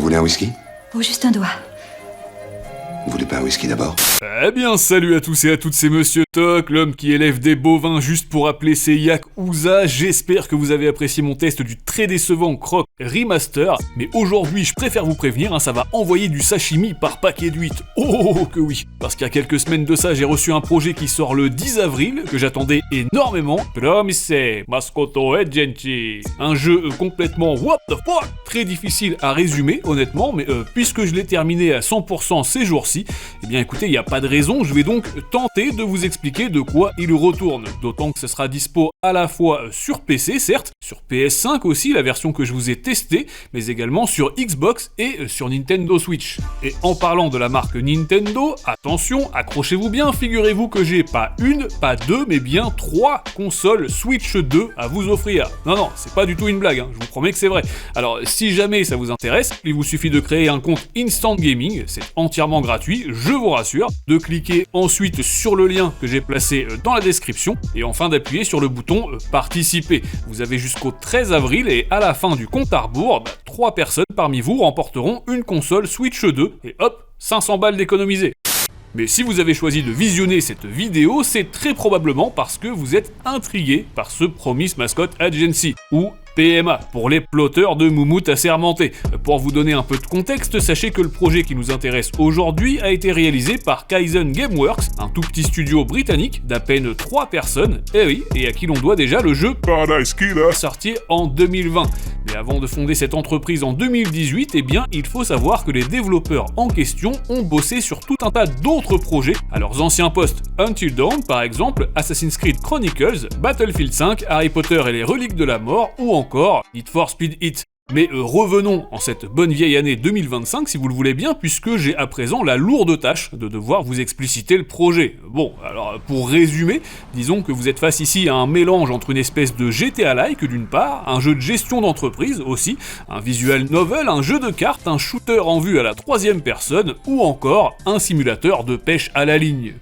voulez un whisky? Oh, juste un doigt. Vous voulez pas un whisky d'abord? Eh bien, salut à tous et à toutes, c'est Monsieur Toc, l'homme qui élève des bovins juste pour appeler ses Yakuza. J'espère que vous avez apprécié mon test du très décevant Croc Remaster, mais aujourd'hui, je préfère vous prévenir, ça va envoyer du sashimi par paquet de 8. Oh que oui, parce qu'il y a quelques semaines de ça, j'ai reçu un projet qui sort le 10 avril, que j'attendais énormément. Promise Maskoto Genchi. Un jeu complètement what the fuck, très difficile à résumer, honnêtement, mais puisque je l'ai terminé à 100% ces jours-ci, eh bien écoutez, il n'y a pas de raison, je vais donc tenter de vous expliquer de quoi il retourne. D'autant que ce sera dispo à la fois sur PC, certes, sur PS5 aussi, la version que je vous ai testée, mais également sur Xbox et sur Nintendo Switch. Et en parlant de la marque Nintendo, attention, accrochez-vous bien, figurez-vous que j'ai pas une, pas deux, mais bien 3 consoles Switch 2 à vous offrir. Non, c'est pas du tout une blague, je vous promets que c'est vrai. Alors, si jamais ça vous intéresse, il vous suffit de créer un compte Instant Gaming, c'est entièrement gratuit, je vous rassure, de cliquer ensuite sur le lien que j'ai placé dans la description, et enfin d'appuyer sur le bouton participer. Vous avez jusqu'au 13 avril, et à la fin du compte à rebours, 3 personnes parmi vous remporteront une console Switch 2, et hop, 500 balles d'économisées. Mais si vous avez choisi de visionner cette vidéo, c'est très probablement parce que vous êtes intrigué par ce Promise Mascot Agency, ou PMA, pour les plotteurs de moumoutes assermentés. Pour vous donner un peu de contexte, sachez que le projet qui nous intéresse aujourd'hui a été réalisé par Kaizen Gameworks, un tout petit studio britannique d'à peine 3 personnes, et à qui l'on doit déjà le jeu Paradise Killer, sorti en 2020. Mais avant de fonder cette entreprise en 2018, eh bien, il faut savoir que les développeurs en question ont bossé sur tout un tas d'autres projets à leurs anciens postes. Until Dawn, par exemple, Assassin's Creed Chronicles, Battlefield 5, Harry Potter et les Reliques de la Mort, ou encore Need for Speed Heat. Mais revenons en cette bonne vieille année 2025 si vous le voulez bien, puisque j'ai à présent la lourde tâche de devoir vous expliciter le projet. Bon, alors pour résumer, disons que vous êtes face ici à un mélange entre une espèce de GTA-like d'une part, un jeu de gestion d'entreprise aussi, un visual novel, un jeu de cartes, un shooter en vue à la 3e personne, ou encore un simulateur de pêche à la ligne.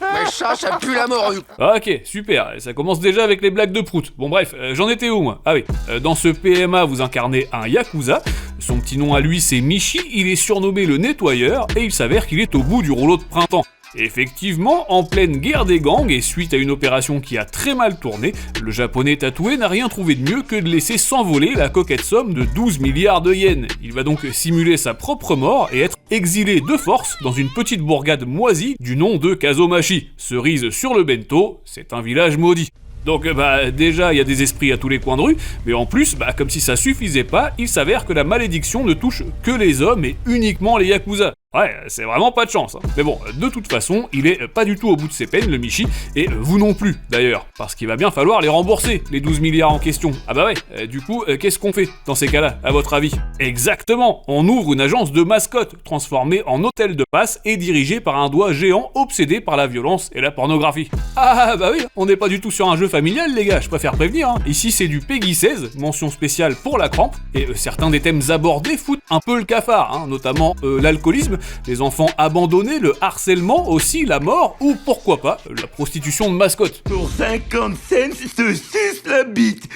Mais ça pue la morue. Ok, super, ça commence déjà avec les blagues de prout. Bon bref, j'en étais où moi? Ah oui, dans ce PMA vous incarnez un Yakuza, son petit nom à lui c'est Michi, il est surnommé le nettoyeur, et il s'avère qu'il est au bout du rouleau de printemps. Effectivement, en pleine guerre des gangs et suite à une opération qui a très mal tourné, le japonais tatoué n'a rien trouvé de mieux que de laisser s'envoler la coquette somme de 12 milliards de yens. Il va donc simuler sa propre mort et être exilé de force dans une petite bourgade moisie du nom de Kazomashi. Cerise sur le bento, c'est un village maudit. Donc déjà il y a des esprits à tous les coins de rue, mais en plus, comme si ça suffisait pas, il s'avère que la malédiction ne touche que les hommes et uniquement les Yakuza. Ouais, c'est vraiment pas de chance. Mais bon, de toute façon, il est pas du tout au bout de ses peines, le Michi, et vous non plus, d'ailleurs, parce qu'il va bien falloir les rembourser, les 12 milliards en question. Ah bah ouais, du coup, qu'est-ce qu'on fait dans ces cas-là, à votre avis? Exactement, on ouvre une agence de mascottes, transformée en hôtel de passe et dirigée par un doigt géant obsédé par la violence et la pornographie. Ah bah oui, on n'est pas du tout sur un jeu familial, les gars, je préfère prévenir. Ici, c'est du Peggy 16, mention spéciale pour la crampe, et certains des thèmes abordés foutent un peu le cafard, notamment l'alcoolisme, les enfants abandonnés, le harcèlement aussi, la mort, ou pourquoi pas, la prostitution de mascottes. Pour 50 cents, je suce la bite.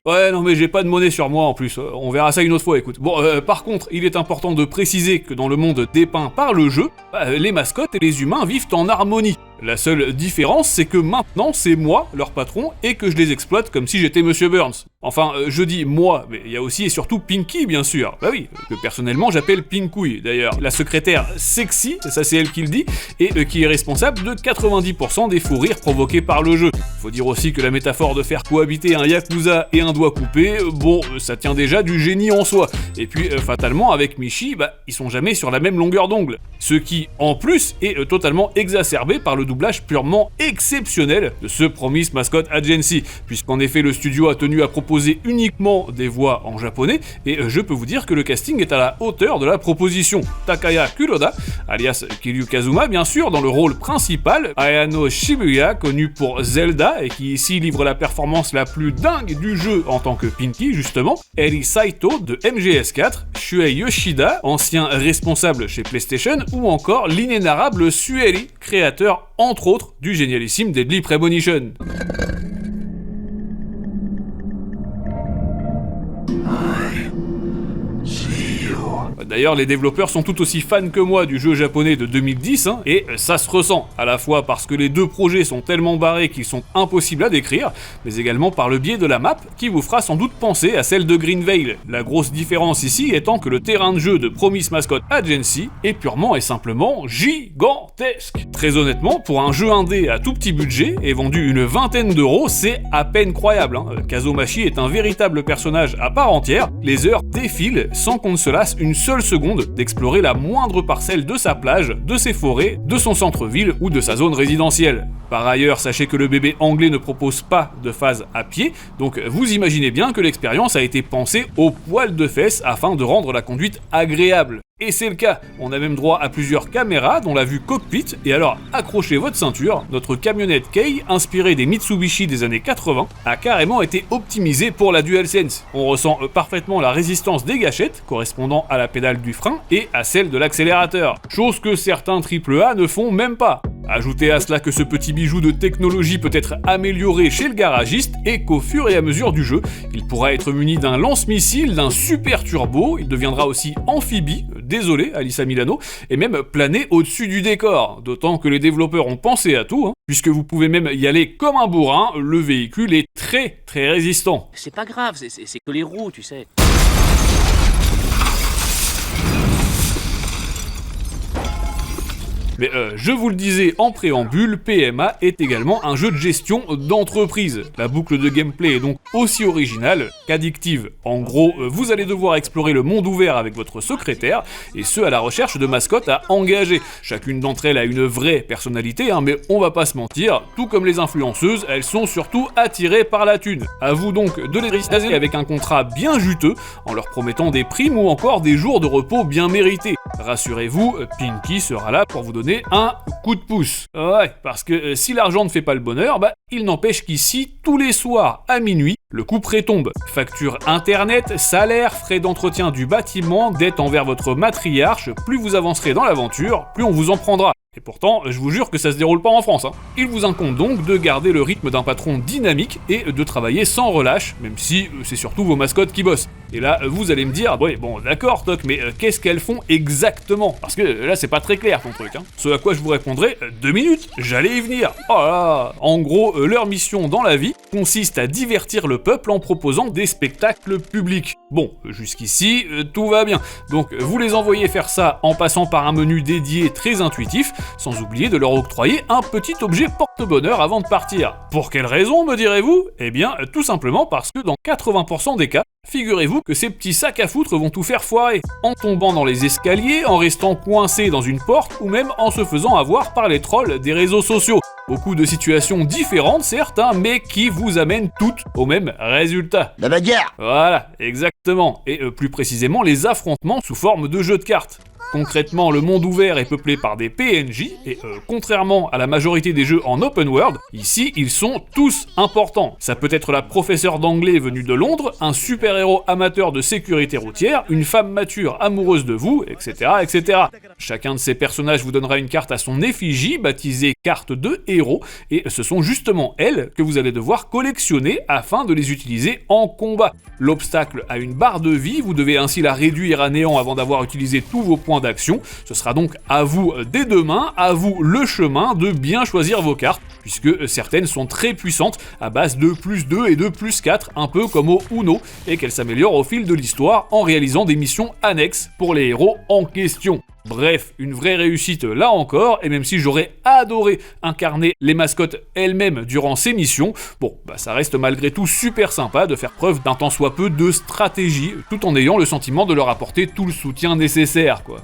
Ouais, non mais j'ai pas de monnaie sur moi en plus, on verra ça une autre fois, écoute. Bon, par contre, il est important de préciser que dans le monde dépeint par le jeu, les mascottes et les humains vivent en harmonie. La seule différence, c'est que maintenant, c'est moi, leur patron, et que je les exploite comme si j'étais Monsieur Burns. Enfin, je dis moi, mais il y a aussi et surtout Pinky, bien sûr. Bah oui, que personnellement j'appelle Pinkouille, d'ailleurs. La secrétaire sexy, ça c'est elle qui le dit, et qui est responsable de 90% des fous rires provoqués par le jeu. Faut dire aussi que la métaphore de faire cohabiter un Yakuza et un doigt coupé, bon, ça tient déjà du génie en soi. Et puis, fatalement, avec Michi, ils sont jamais sur la même longueur d'ongle. Ce qui, en plus, est totalement exacerbé par le doublage purement exceptionnel de ce Promise Mascot Agency, puisqu'en effet le studio a tenu à proposer uniquement des voix en japonais, et je peux vous dire que le casting est à la hauteur de la proposition. Takaya Kuroda, alias Kiryu Kazuma bien sûr, dans le rôle principal, Ayano Shibuya, connu pour Zelda, et qui ici livre la performance la plus dingue du jeu en tant que Pinky justement, Eri Saito de MGS4, Shuei Yoshida, ancien responsable chez PlayStation, ou encore l'inénarrable Sueri, créateur entre autres du génialissime Deadly Premonition. D'ailleurs, les développeurs sont tout aussi fans que moi du jeu japonais de 2010, hein, et ça se ressent, à la fois parce que les deux projets sont tellement barrés qu'ils sont impossibles à décrire, mais également par le biais de la map qui vous fera sans doute penser à celle de Green Veil. La grosse différence ici étant que le terrain de jeu de Promise Mascot Agency est purement et simplement gigantesque. Très honnêtement, pour un jeu indé à tout petit budget et vendu une vingtaine d'euros, c'est à peine croyable. Kazamashi est un véritable personnage à part entière, les heures défilent sans qu'on ne se lasse une seule seconde d'explorer la moindre parcelle de sa plage, de ses forêts, de son centre-ville ou de sa zone résidentielle. Par ailleurs, sachez que le bébé anglais ne propose pas de phase à pied, donc vous imaginez bien que l'expérience a été pensée au poil de fesses afin de rendre la conduite agréable. Et c'est le cas, on a même droit à plusieurs caméras dont la vue cockpit, et alors accrochez votre ceinture, notre camionnette Kei, inspirée des Mitsubishi des années 80, a carrément été optimisée pour la DualSense. On ressent parfaitement la résistance des gâchettes, correspondant à la pédale du frein, et à celle de l'accélérateur, chose que certains AAA ne font même pas. Ajoutez à cela que ce petit bijou de technologie peut être amélioré chez le garagiste et qu'au fur et à mesure du jeu, il pourra être muni d'un lance-missile, d'un super turbo, il deviendra aussi amphibie, désolé Alyssa Milano, et même planer au-dessus du décor, d'autant que les développeurs ont pensé à tout, puisque vous pouvez même y aller comme un bourrin, le véhicule est très résistant. C'est pas grave, c'est que les roues, tu sais. Mais je vous le disais en préambule, PMA est également un jeu de gestion d'entreprise. La boucle de gameplay est donc aussi originale qu'addictive. En gros, vous allez devoir explorer le monde ouvert avec votre secrétaire, et ce à la recherche de mascottes à engager. Chacune d'entre elles a une vraie personnalité, mais on va pas se mentir, tout comme les influenceuses, elles sont surtout attirées par la thune. À vous donc de les extasier avec un contrat bien juteux, en leur promettant des primes ou encore des jours de repos bien mérités. Rassurez-vous, Pinky sera là pour vous donner un coup de pouce. Ouais, parce que si l'argent ne fait pas le bonheur, il n'empêche qu'ici, tous les soirs à minuit, le coup près tombe. Facture internet, salaire, frais d'entretien du bâtiment, dette envers votre matriarche, plus vous avancerez dans l'aventure, plus on vous en prendra. Et pourtant, je vous jure que ça se déroule pas en France. Il vous incombe donc de garder le rythme d'un patron dynamique et de travailler sans relâche, même si c'est surtout vos mascottes qui bossent. Et là, vous allez me dire, ouais, bon, d'accord, Toc, mais qu'est-ce qu'elles font exactement? Parce que là, c'est pas très clair ton truc. Ce à quoi je vous répondrai, 2 minutes, j'allais y venir. Oh là là. En gros, leur mission dans la vie consiste à divertir le peuple en proposant des spectacles publics. Bon, jusqu'ici, tout va bien. Donc, vous les envoyez faire ça en passant par un menu dédié très intuitif, sans oublier de leur octroyer un petit objet porte-bonheur avant de partir. Pour quelle raison, me direz-vous? Eh bien, tout simplement parce que dans 80% des cas, figurez-vous que ces petits sacs à foutre vont tout faire foirer, en tombant dans les escaliers, en restant coincés dans une porte, ou même en se faisant avoir par les trolls des réseaux sociaux. Beaucoup de situations différentes, certes, mais qui vous amènent toutes au même résultat. La bagarre. Voilà, exactement. Et plus précisément, les affrontements sous forme de jeux de cartes. Concrètement, le monde ouvert est peuplé par des PNJ, et contrairement à la majorité des jeux en open world, ici, ils sont tous importants. Ça peut être la professeure d'anglais venue de Londres, un super-héros amateur de sécurité routière, une femme mature amoureuse de vous, etc., etc. Chacun de ces personnages vous donnera une carte à son effigie, baptisée carte de héros, et ce sont justement elles que vous allez devoir collectionner afin de les utiliser en combat. L'obstacle a une barre de vie, vous devez ainsi la réduire à néant avant d'avoir utilisé tous vos points d'action. Ce sera donc à vous dès demain, à vous le chemin de bien choisir vos cartes, puisque certaines sont très puissantes à base de +2 et de +4, un peu comme au Uno, et qu'elles s'améliorent au fil de l'histoire en réalisant des missions annexes pour les héros en question. Bref, une vraie réussite là encore, et même si j'aurais adoré incarner les mascottes elles-mêmes durant ces missions, bon, ça reste malgré tout super sympa de faire preuve d'un tant soit peu de stratégie, tout en ayant le sentiment de leur apporter tout le soutien nécessaire, quoi.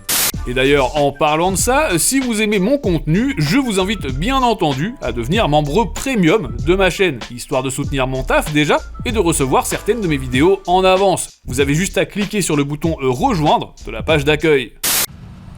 Et d'ailleurs, en parlant de ça, si vous aimez mon contenu, je vous invite bien entendu à devenir membre premium de ma chaîne, histoire de soutenir mon taf déjà, et de recevoir certaines de mes vidéos en avance. Vous avez juste à cliquer sur le bouton rejoindre de la page d'accueil.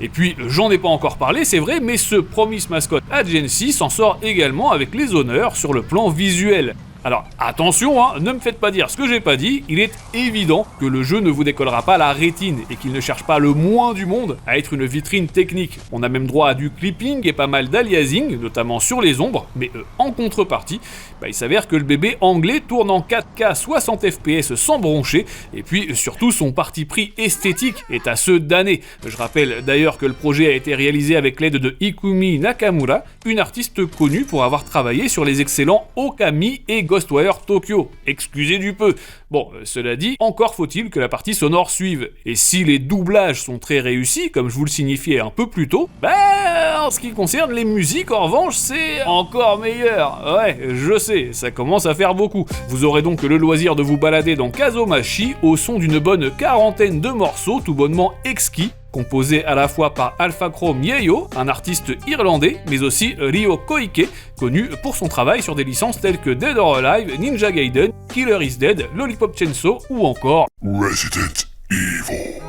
Et puis, j'en ai pas encore parlé, c'est vrai, mais ce Promise Mascot Agency s'en sort également avec les honneurs sur le plan visuel. Alors attention, ne me faites pas dire ce que j'ai pas dit, il est évident que le jeu ne vous décollera pas la rétine et qu'il ne cherche pas le moins du monde à être une vitrine technique. On a même droit à du clipping et pas mal d'aliasing, notamment sur les ombres, mais en contrepartie, il s'avère que le bébé anglais tourne en 4K 60 fps sans broncher, et puis surtout son parti pris esthétique est à se damner. Je rappelle d'ailleurs que le projet a été réalisé avec l'aide de Ikumi Nakamura, une artiste connue pour avoir travaillé sur les excellents Okami et Ghostwire Tokyo. Excusez du peu. Bon, cela dit, encore faut-il que la partie sonore suive. Et si les doublages sont très réussis, comme je vous le signifiais un peu plus tôt, en ce qui concerne les musiques, en revanche, c'est encore meilleur. Ouais, je sais, ça commence à faire beaucoup. Vous aurez donc le loisir de vous balader dans Kazomashi au son d'une bonne quarantaine de morceaux tout bonnement exquis, composé à la fois par Alpha Chrome Yeyo, un artiste irlandais, mais aussi Ryo Koike, connu pour son travail sur des licences telles que Dead or Alive, Ninja Gaiden, Killer is Dead, Lollipop Chainsaw ou encore Resident Evil.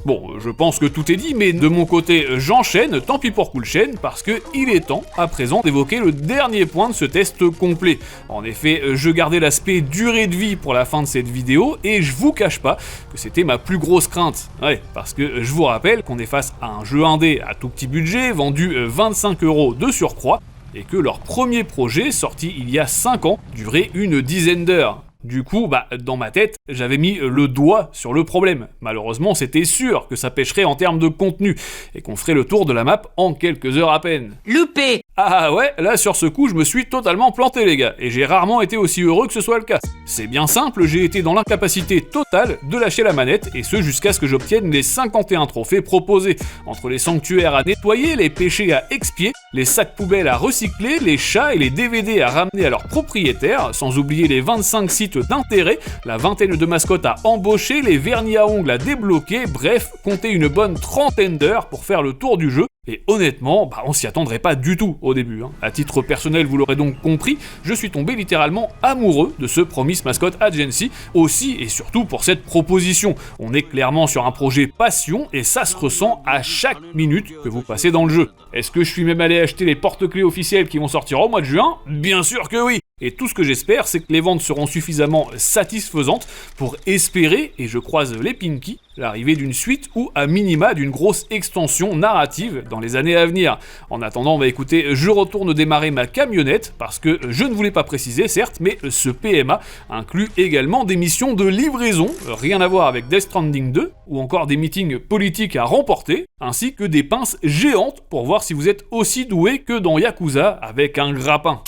Bon, je pense que tout est dit, mais de mon côté, j'enchaîne, tant pis pour Cool Chain, parce que il est temps, à présent, d'évoquer le dernier point de ce test complet. En effet, je gardais l'aspect durée de vie pour la fin de cette vidéo, et je vous cache pas que c'était ma plus grosse crainte. Ouais, parce que je vous rappelle qu'on est face à un jeu indé à tout petit budget, vendu 25 € de surcroît, et que leur premier projet, sorti il y a 5 ans, durait une dizaine d'heures. Du coup, dans ma tête, j'avais mis le doigt sur le problème. Malheureusement, c'était sûr que ça pêcherait en termes de contenu, et qu'on ferait le tour de la map en quelques heures à peine. Loupé. Ah ouais, là sur ce coup, je me suis totalement planté les gars, et j'ai rarement été aussi heureux que ce soit le cas. C'est bien simple, j'ai été dans l'incapacité totale de lâcher la manette, et ce jusqu'à ce que j'obtienne les 51 trophées proposés. Entre les sanctuaires à nettoyer, les péchés à expier, les sacs poubelles à recycler, les chats et les DVD à ramener à leurs propriétaires, sans oublier les 25 sites d'intérêt, la vingtaine de mascottes à embaucher, les vernis à ongles à débloquer, bref, comptez une bonne trentaine d'heures pour faire le tour du jeu. Et honnêtement, on s'y attendrait pas du tout au début. À titre personnel, vous l'aurez donc compris, je suis tombé littéralement amoureux de ce Promise Mascot Agency, aussi et surtout pour cette proposition. On est clairement sur un projet passion et ça se ressent à chaque minute que vous passez dans le jeu. Est-ce que je suis même allé acheter les porte-clés officiels qui vont sortir au mois de juin ? Bien sûr que oui. Et tout ce que j'espère, c'est que les ventes seront suffisamment satisfaisantes pour espérer, et je croise les pinky, l'arrivée d'une suite ou à minima d'une grosse extension narrative dans les années à venir. En attendant, écoutez, je retourne démarrer ma camionnette parce que je ne voulais pas préciser, certes, mais ce PMA inclut également des missions de livraison, rien à voir avec Death Stranding 2, ou encore des meetings politiques à remporter, ainsi que des pinces géantes pour voir si vous êtes aussi doué que dans Yakuza avec un grappin.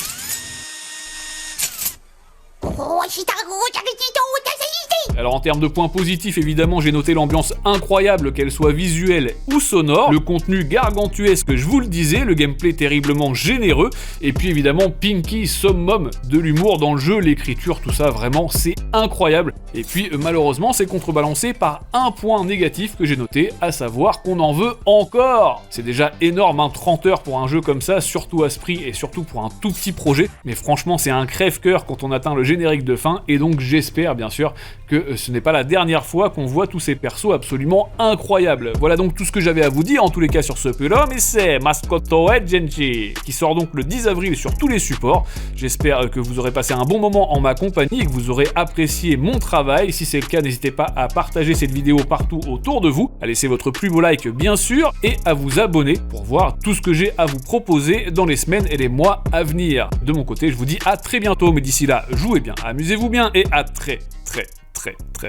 Alors en termes de points positifs, évidemment, j'ai noté l'ambiance incroyable, qu'elle soit visuelle ou sonore, le contenu gargantuesque, je vous le disais, le gameplay terriblement généreux, et puis évidemment Pinky summum de l'humour dans le jeu, l'écriture, tout ça, vraiment, c'est incroyable. Et puis malheureusement, c'est contrebalancé par un point négatif que j'ai noté, à savoir qu'on en veut encore. C'est déjà énorme, 30 heures pour un jeu comme ça, surtout à ce prix et surtout pour un tout petit projet, mais franchement, c'est un crève-cœur quand on atteint le générique de fin, et donc j'espère bien sûr que ce n'est pas la dernière fois qu'on voit tous ces persos absolument incroyables. Voilà donc tout ce que j'avais à vous dire en tous les cas sur ce peu-là, mais c'est Mascotto Agency qui sort donc le 10 avril sur tous les supports. J'espère que vous aurez passé un bon moment en ma compagnie et que vous aurez apprécié mon travail. Si c'est le cas, n'hésitez pas à partager cette vidéo partout autour de vous, à laisser votre plus beau like bien sûr, et à vous abonner pour voir tout ce que j'ai à vous proposer dans les semaines et les mois à venir. De mon côté, je vous dis à très bientôt, mais d'ici là, jouez bien, amusez-vous bien et à très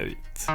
vite.